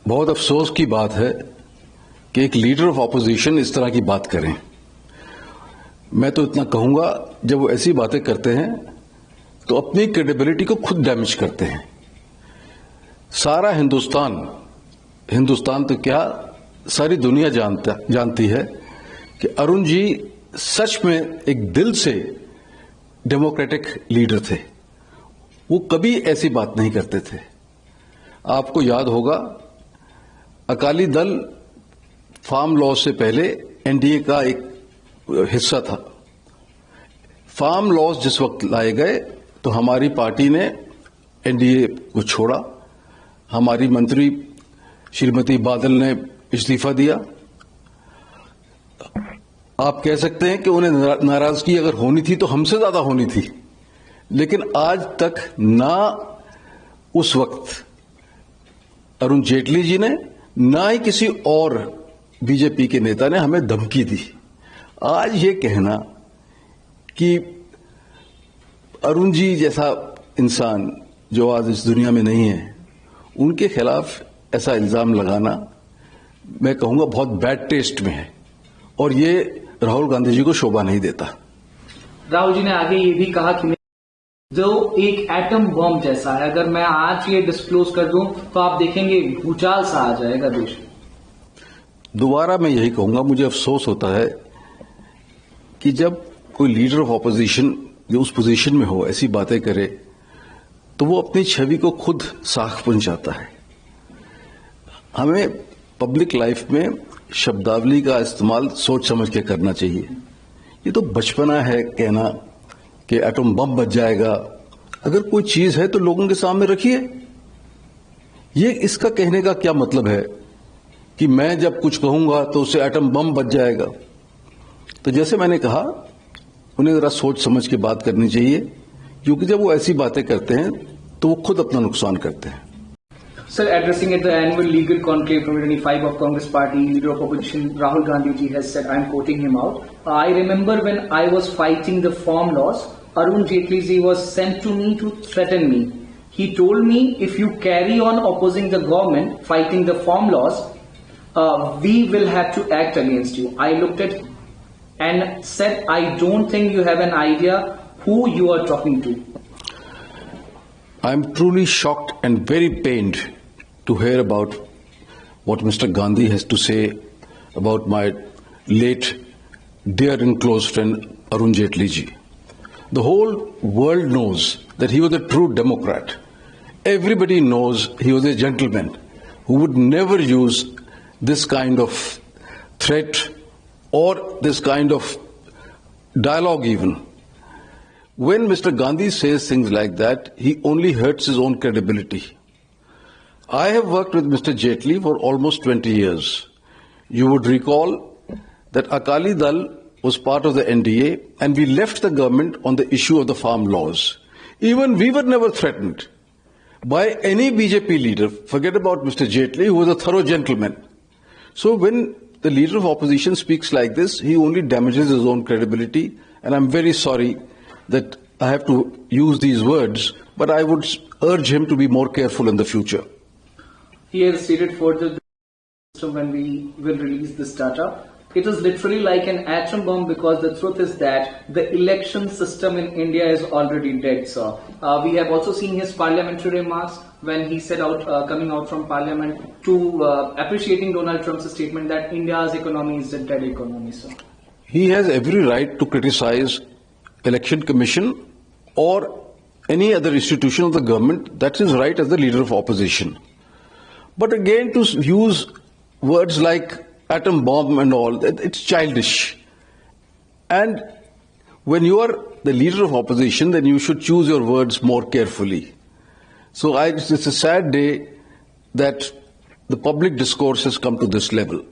बहुत अफसोस की बात है कि एक लीडर ऑफ ऑपोजिशन इस तरह की बात करें। मैं तो इतना कहूंगा, जब वो ऐसी बातें करते हैं तो अपनी क्रेडिबिलिटी को खुद डैमेज करते हैं। सारा हिंदुस्तान तो क्या, सारी दुनिया जानती है कि अरुण जी सच में एक दिल से डेमोक्रेटिक लीडर थे। वो कभी ऐसी बात नहीं करते थे। आपको याद होगा, अकाली दल फार्म लॉ से पहले एनडीए का एक हिस्सा था। फार्म लॉज जिस वक्त लाए गए तो हमारी पार्टी ने एनडीए को छोड़ा। हमारी मंत्री श्रीमती बादल ने इस्तीफा दिया। आप कह सकते हैं कि उन्हें नाराजगी अगर होनी थी तो हमसे ज्यादा होनी थी, लेकिन आज तक ना उस वक्त अरुण जेटली जी ने ना ही किसी और बीजेपी के नेता ने हमें धमकी दी। आज ये कहना कि अरुण जी जैसा इंसान जो आज इस दुनिया में नहीं है, उनके खिलाफ ऐसा इल्जाम लगाना मैं कहूंगा बहुत बैड टेस्ट में है, और ये राहुल गांधी जी को शोभा नहीं देता। राहुल जी ने आगे ये भी कहा कि जो एक एटम बॉम्ब जैसा है, अगर मैं आज ये डिस्क्लोज कर दूं तो आप देखेंगे भूचाल सा आ जाएगा देश में। दोबारा मैं यही कहूंगा, मुझे अफसोस होता है कि जब कोई लीडर ऑफ ऑपोजिशन जो उस पोजीशन में हो ऐसी बातें करे तो वो अपनी छवि को खुद साख पहुंचाता है। हमें पब्लिक लाइफ में शब्दावली का इस्तेमाल सोच समझ के करना चाहिए। ये तो बचपना है कहना कि एटम बम बच जाएगा। अगर कोई चीज है तो लोगों के सामने रखिए। ये इसका कहने का क्या मतलब है कि मैं जब कुछ कहूंगा तो उससे एटम बम बच जाएगा? तो जैसे मैंने कहा, उन्हें जरा सोच समझ के बात करनी चाहिए, क्योंकि जब वो ऐसी बातें करते हैं तो वो खुद अपना नुकसान करते हैं। Sir, addressing at the annual legal conclave 2025 of Congress Party, leader of opposition Rahul Gandhi ji has said, I am quoting him out, I remember when I was fighting the farm laws, Arun Jaitley ji was sent to me to threaten me. He told me, if you carry on opposing the government, fighting the farm laws, we will have to act against you. I looked at and said, I don't think you have an idea who you are talking to. I am truly shocked and very pained to hear about what Mr. Gandhi has to say about my late dear and close friend Arun Jaitley ji. The whole world knows that he was a true Democrat. Everybody knows he was a gentleman who would never use this kind of threat or this kind of dialogue even. When Mr. Gandhi says things like that, he only hurts his own credibility. I have worked with Mr. Jaitley for almost 20 years. You would recall that Akali Dal was part of the NDA and we left the government on the issue of the farm laws. Even we were never threatened by any BJP leader. Forget about Mr. Jaitley, who was a thorough gentleman. So when the leader of opposition speaks like this, he only damages his own credibility, and I'm very sorry that I have to use these words, but I would urge him to be more careful in the future. He has stated further that when we will release this data, it is literally like an atom bomb, because the truth is that the election system in India is already dead, sir. We have also seen his parliamentary remarks when he said coming out from parliament to appreciating Donald Trump's statement that India's economy is a dead economy, sir. He has every right to criticize Election Commission or any other institution of the government. That's his right as the leader of opposition. But again, to use words like atom bomb and all, it's childish. And when you are the leader of opposition, then you should choose your words more carefully. So it's a sad day that the public discourse has come to this level.